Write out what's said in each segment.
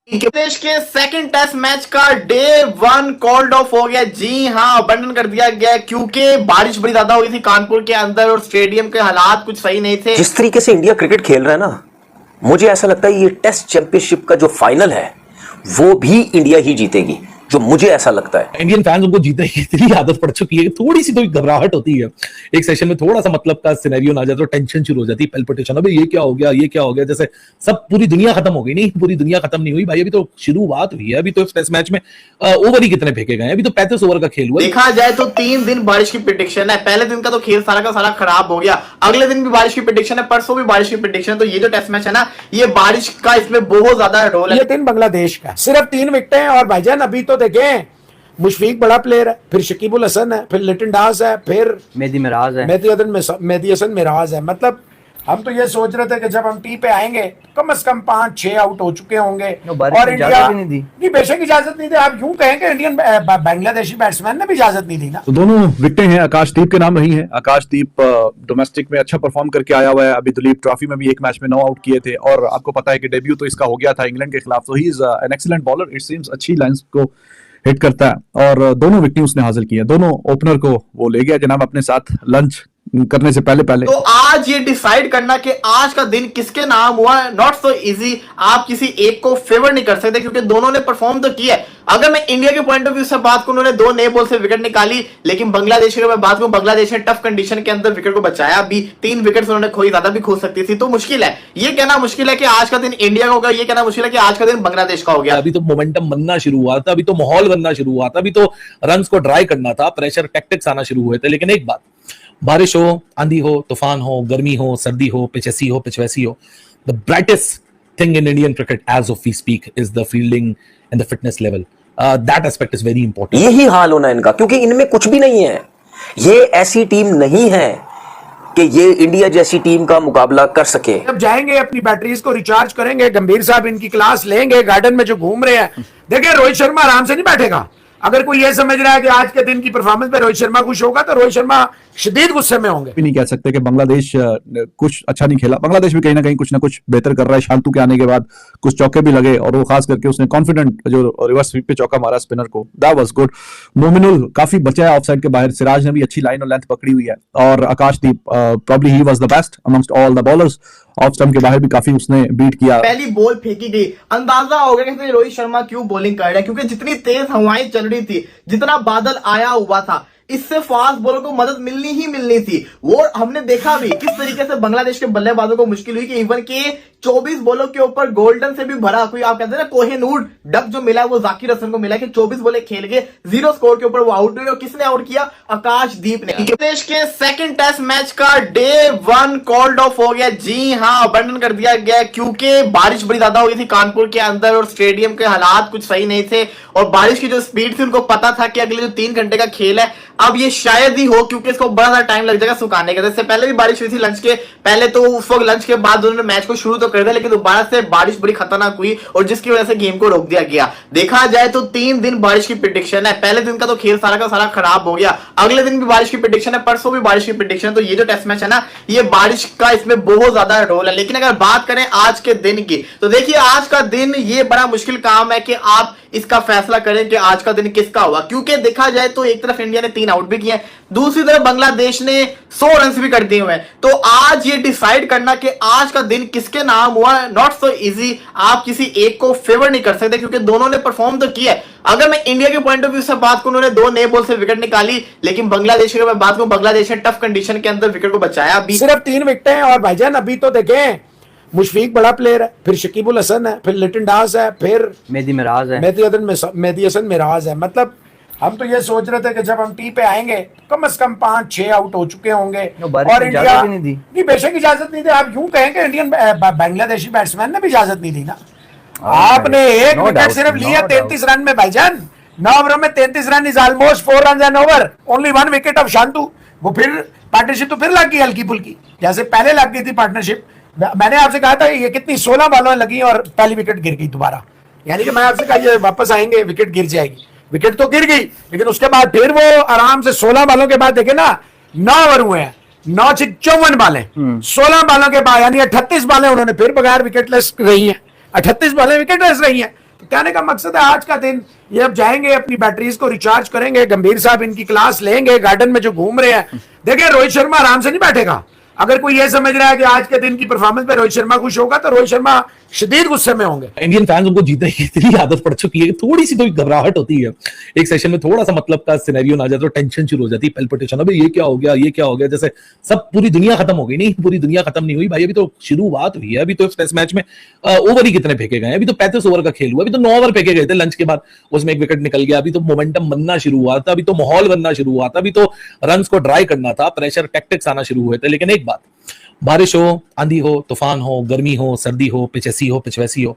देश के second test match का डे 1 कॉल्ड ऑफ हो गया। जी हां, अबंडन कर दिया गया क्योंकि बारिश बड़ी ज्यादा हुई थी कानपुर के अंदर और स्टेडियम के हालात कुछ सही नहीं थे। जिस तरीके से इंडिया क्रिकेट खेल रहा है ना, मुझे ऐसा लगता है ये टेस्ट चैंपियनशिप का जो फाइनल है वो भी इंडिया ही जीतेगी, जो मुझे ऐसा लगता है। इंडियन फैंस उनको जीतने की इतनी आदत पड़ चुकी है कि थोड़ी सी तो घबराहट होती है। एक सेशन में थोड़ा सा मतलब का सिनेरियो ना जाए तो टेंशन शुरू हो जाती है, पैल्पिटेशन, अबे ये क्या हो गया, ये क्या हो गया, जैसे सब पूरी दुनिया खत्म हो गई। नहीं, पूरी दुनिया खत्म नहीं हुई भाई, अभी तो शुरुआत हुई है। अभी तो टेस्ट मैच में ओवर ही कितने फेंके गए, अभी तो 35 ओवर का खेल हुआ। देखा जाए तो 3 दिन बारिश की प्रेडिक्शन है। पहले दिन का तो खेल सारा का सारा खराब हो गया, अगले दिन भी बारिश की प्रेडिक्शन है, परसों भी बारिश की प्रेडिक्शन है। तो ये जो टेस्ट मैच है ना, ये बारिश का इसमें बहुत ज्यादा रोल है। ये दिन बांग्लादेश का सिर्फ 3 विकेटें हैं। और भाईजान अभी तो देखें, मुशफीक बड़ा प्लेयर है, फिर शकीबुल हसन है, फिर लिटन दास है, फिर मेहदी मिराज है, मेहदी हसन मिराज है। मतलब हम तो ये सोच रहे थे कि जब हम टी पे आएंगे कम से कम 5-6 आउट हो चुके होंगे। और इंडिया नहीं, बेशक इजाजत नहीं दी। आप यूं कहें कि इंडियन बांग्लादेशी बैट्समैन ने भी इजाजत नहीं दी ना। तो दोनों विकेटें हैं आकाशदीप के नाम रही हैं। आकाशदीप डोमेस्टिक में अच्छा परफॉर्म करके आया हुआ है। अभी दुलीप ट्रॉफी में भी एक मैच में 9 आउट किए थे और आपको पता है कि डेब्यू तो इसका हो गया था इंग्लैंड के खिलाफ। तो he is an excellent bowler, it seems अच्छी लाइंस को हिट करता है और दोनों विकेट उसने हासिल की है। दोनों ओपनर को वो ले गया जनाब अपने साथ लंच करने से पहले। तो आज ये डिसाइड करना कि आज का दिन किसके नाम हुआ, नॉट सो इजी। आप किसी एक को फेवर नहीं कर सकते क्योंकि दोनों ने परफॉर्म तो किया है। अगर मैं इंडिया के पॉइंट ऑफ व्यू से बात करूं, उन्होंने 2 नए बॉल से विकेट निकाली, लेकिन बांग्लादेश की मैं बात करूं, बांग्लादेश ने टफ कंडीशन के अंदर विकेट को बचाया भी। 3 विकेट उन्होंने खोई, ज्यादा भी खो सकती थी। तो मुश्किल है, ये कहना मुश्किल है कि आज का दिन इंडिया का होगा, ये कहना मुश्किल है कि आज का दिन बांग्लादेश का हो गया। अभी तो मोमेंटम बनना शुरू हुआ था, अभी तो माहौल बनना शुरू हुआ था, अभी तो रन्स को ड्राई करना था, प्रेशर टैक्टिक्स आना शुरू हुए थे। लेकिन एक बात, बारिश हो, आंधी हो, तूफान हो, गर्मी हो, सर्दी हो, पिच ऐसी हो, पिच वैसी हो, the brightest thing in Indian cricket as of we speak is the fielding and the fitness level. That aspect is very important. यही हाल होना इनका, क्योंकि इनमें कुछ भी नहीं है। ये ऐसी टीम नहीं है कि ये इंडिया जैसी टीम का मुकाबला कर सके। जब जाएंगे अपनी बैटरीज को रिचार्ज करेंगे, गंभीर साहब इनकी क्लास लेंगे, गार्डन में जो घूम रहे हैं। देखिए, रोहित शर्मा आराम से नहीं बैठेगा। अगर कोई ये समझ रहा है कि आज के दिन की परफॉर्मेंस पे रोहित शर्मा खुश होगा, तो रोहित शर्मा शदीद गुस्से में होंगे। भी नहीं कह सकते कि बांग्लादेश कुछ अच्छा नहीं खेला। बांग्लादेश भी कहीं ना कहीं कुछ ना कुछ बेहतर कर रहा है। शांतु के आने के बाद कुछ चौके भी लगे और वो खास करके उसने कॉन्फिडेंट जो रिवर्स स्वीप पे चौका मारा स्पिनर को, दैट वाज गुड। मोमिनुल काफी बचा है ऑफसाइड के बाहर। सिराज ने भी अच्छी लाइन और लेंथ पकड़ी हुई है और Akashdeep probably he was the best amongst all the bowlers. Off stump के बाहर भी काफी उसने बीट किया। पहली बॉल फेंकी गई, अंदाजा हो गया कि रोहित शर्मा क्यों बॉलिंग कर रहा है, क्योंकि जितनी तेज हवाएं चल रही थी, जितना बादल आया हुआ था, इससे फास्ट बॉलर को मदद मिलनी ही मिलनी थी। वो हमने देखा भी किस तरीके से बांग्लादेश के बल्लेबाजों को मुश्किल हुई कि इवन के 24 बॉलों के ऊपर गोल्डन से भी भरा कोई, आप कहते हैं ना, कोहिनूर डक जो मिला वो जाकिर हसन को मिला कि 24 बॉलें खेल के 0 स्कोर के ऊपर वो आउट हुए। और किसने आउट किया? आकाशदीप ने। देश के सेकंड टेस्ट मैच का डे 1 कॉल्ड ऑफ हो गया। जी हां, अबंडन कर दिया गया क्योंकि बारिश बड़ी ज्यादा हुई थी कानपुर के अंदर और स्टेडियम के हालात कुछ सही नहीं थे। और बारिश की जो स्पीड थी, उनको पता था कि अगले जो 3 घंटे का खेल है अब ये शायद ही हो, क्योंकि इसको बड़ा सा टाइम लग जाएगा सुखाने के। इससे पहले भी बारिश हुई थी लंच के पहले, तो उस वक्त लंच के बाद उन्होंने मैच को शुरू तो कर दिया, लेकिन दोबारा से बारिश बड़ी खतरनाक हुई और जिसकी वजह से गेम को रोक दिया गया। देखा जाए तो 3 दिन बारिश की प्रेडिक्शन है। पहले दिन का तो खेल सारा का सारा खराब हो गया, अगले दिन भी बारिश की प्रेडिक्शन है, परसों भी बारिश की प्रेडिक्शन। तो ये जो टेस्ट मैच है ना, ये बारिश का इसमें बहुत ज्यादा रोल है। लेकिन अगर बात करें आज के दिन की, तो देखिए आज का दिन ये बड़ा मुश्किल काम है कि आप इसका फैसला करें कि आज का दिन किसका हुआ, क्योंकि देखा जाए तो एक तरफ इंडिया ने 3 आउट भी किए, दूसरी तरफ बांग्लादेश ने 100 रन भी कर दिए हुए हैं। तो आज ये डिसाइड करना कि आज का दिन किसके नाम हुआ, नॉट सो इजी। आप किसी एक को फेवर नहीं कर सकते क्योंकि दोनों ने परफॉर्म तो किया है। अगर मैं इंडिया के पॉइंट ऑफ व्यू से बात करूं, उन्होंने 2 नए बॉल से विकेट निकाली, लेकिन बांग्लादेश की मैं बात करूं, बांग्लादेश ने टफ कंडीशन के अंदर विकेट को बचाया भी। सिर्फ 3 विकेटें हैं। और भाईजान अभी तो देखें, मुशफीक बड़ा प्लेयर है, फिर शकीबुल हसन है, फिर लिटन दास है, फिर मेहदी मिराज है, मेहदी हसन मिराज है। मतलब हम तो ये सोच रहे थे कि जब हम टी पे आएंगे कम से कम 5-6 आउट हो चुके होंगे। और इंडिया नहीं, बेशक इजाजत नहीं दी। आप यूं कहें कि इंडियन बांग्लादेशी बैट्समैन ने भी इजाजत नहीं दी ना। आपने 1 विकेट सिर्फ लिया 33 रन में भाईजान। 9 ओवरों में 33 run is almost 4 run an over, only 1 wicket of Shanto. वो फिर पार्टनरशिप तो फिर लग गई हल्की फुल्की, जैसे पहले लग गई थी पार्टनरशिप। मैंने आपसे कहा था ये कितनी 16 बॉलों लगी और पहली विकेट गिर गई दोबारा। यानी कि मैं आपसे कहा ये वापस आएंगे विकेट गिर जाएगी। विकेट तो गिर गई, लेकिन उसके बाद फिर वो आराम से 16 बॉलों के बाद देखे ना, 9 ओवर हुए हैं, 9 से 54 बालें, 16 बालों के बाद यानी 38 बालें उन्होंने फिर बगैर विकेटलेस रही हैं। 38 बालें विकेटलेस रही हैं। कहने का मकसद है आज का दिन ये अब जाएंगे अपनी बैटरीज को रिचार्ज करेंगे, गंभीर साहब इनकी क्लास लेंगे, गार्डन में जो घूम रहे हैं। देखिए रोहित शर्मा आराम से नहीं बैठेगा। अगर कोई ये समझ रहा है कि आज के दिन की परफॉर्मेंस पे रोहित शर्मा खुश होगा तो रोहित शर्मा शदीद गुस्से में होंगे। इंडियन फैंस उनको जीतने की इतनी आदत पड़ चुकी है कि थोड़ी सी कोई घबराहट होती है, एक सेशन में थोड़ा सा मतलब का सिनेरियो ना जाए तो टेंशन शुरू हो जाती है, पेल्पिटेशन, अबे ये क्या हो गया, ये क्या हो गया, जैसे सब पूरी दुनिया खत्म हो गई। नहीं, पूरी दुनिया खत्म नहीं हुई भाई, अभी तो शुरुआत हुई है। अभी तो टेस्ट मैच में ओवर ही कितने फेंके गए, अभी तो 35 ओवर का खेल हुआ, अभी तो 9 ओवर फेंके गए थे लंच के बाद, उसमें एक विकेट निकल गया। अभी तो मोमेंटम बनना शुरू हुआ था, अभी तो माहौल बनना शुरू हुआ था, अभी तो रन्स को ड्राई करना था, प्रेशर टैक्टिक्स आना शुरू हुए थे। लेकिन एक बात, बारिश हो, आंधी हो, तूफान हो, गर्मी हो, सर्दी हो, पिच ऐसी हो, पिच वैसी हो,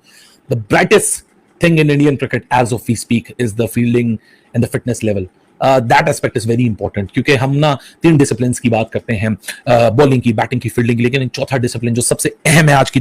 the brightest thing in Indian cricket as of we speak is the fielding and the fitness level. That aspect is very important क्योंकि हम ना 3 डिसिप्लिन की बात करते हैं, बॉलिंग की, बैटिंग की, फील्डिंग की, लेकिन चौथा डिसिप्लिन जो सबसे अहम है आज की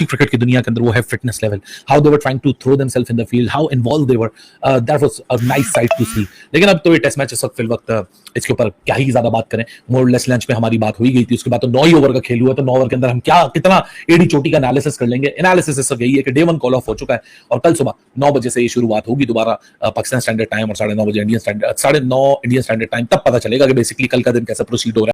क्रिकेट की दुनिया के अंदर, वो है fitness level. How they were trying to throw themselves in the field, how involved they were, that was a nice sight to see. लेकिन अब तो ये टेस्ट मैच इस वक्त इसके ऊपर क्या ही ज्यादा बात करें, मोर लेस लंच में हमारी बात हुई गई थी, उसके बाद तो 9 ही ओवर का खेल हुआ, तो 9 ओवर के अंदर हम कितना एडी चोटी का एनालिसिस कर लेंगे। एनालिसिस इस वक्त यही है कि डे 1 कॉल ऑफ हो चुका है और कल सुबह 9 बजे से ये शुरुआत होगी दोबारा पाकिस्तान स्टैंडर्ड टाइम और 9:30 बजे 9:30 इंडियन स्टैंडर्ड टाइम, तब पता चलेगा कि बेसिकली कल का दिन कैसा प्रोसीड हो रहा है।